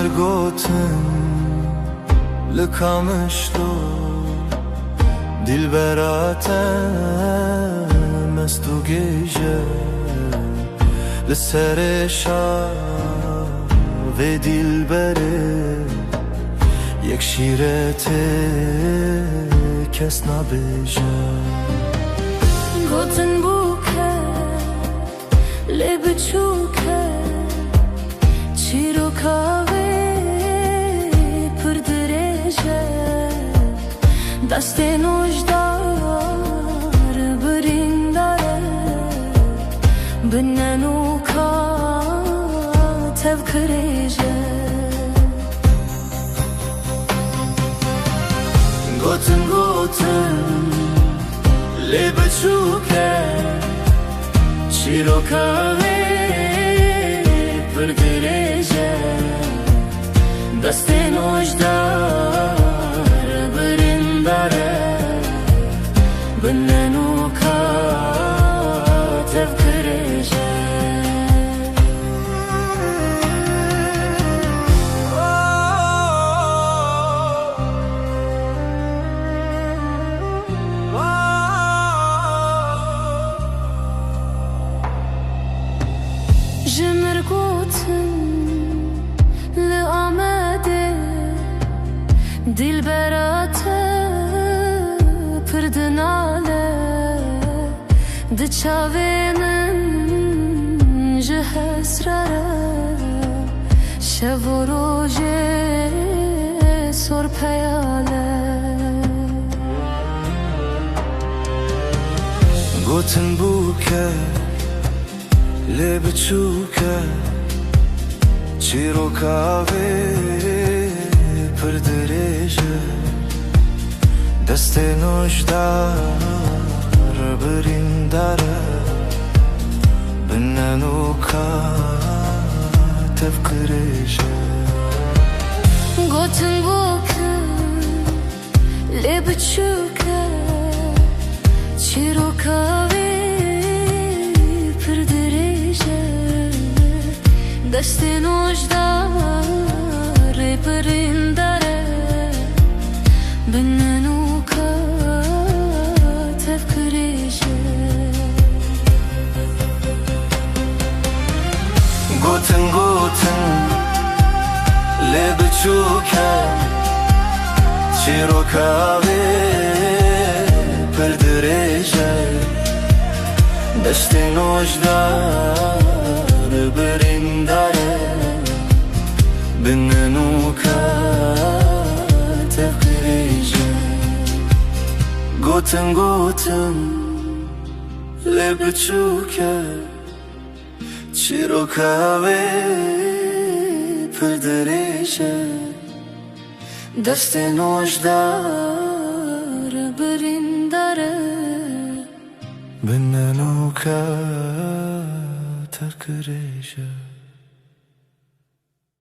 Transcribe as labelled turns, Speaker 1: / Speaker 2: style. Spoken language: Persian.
Speaker 1: گوتن لکامشتو دل براتم از تو گیجه لسر شب و دل بره یک شیرت کس نبیجه
Speaker 2: گوتن بوکه لب چوکه چیرو کاوه پر درجه دست نوجدار برین داره بننو کا تفکرجه
Speaker 1: گوتن لب چوکه چیرو کاوه پر درجه دست نوجدار برین داره بننو کا تفکرجه
Speaker 2: جمر گوتن لآمده دل براته پردناله دچاوه من جهسراره شب و روژه سر پیاله
Speaker 1: گوتن بوکه لب چوکه چیرو کاوه پر درجه دست نوجدار برین داره بننو کا تفکرجه
Speaker 2: گوتن بوکه لب چوکه چیرو کاوه دست نوجدار برین داره بننو کا تفکرجه
Speaker 1: گوتن لب چوکه چیرو کاوه پر درجه دست نوجدار برین داره بننو کا تفکرجه گوتن لب چوکه چیرو کاوه پر درجه دست نوجدار برین داره بننو کا تفکرجه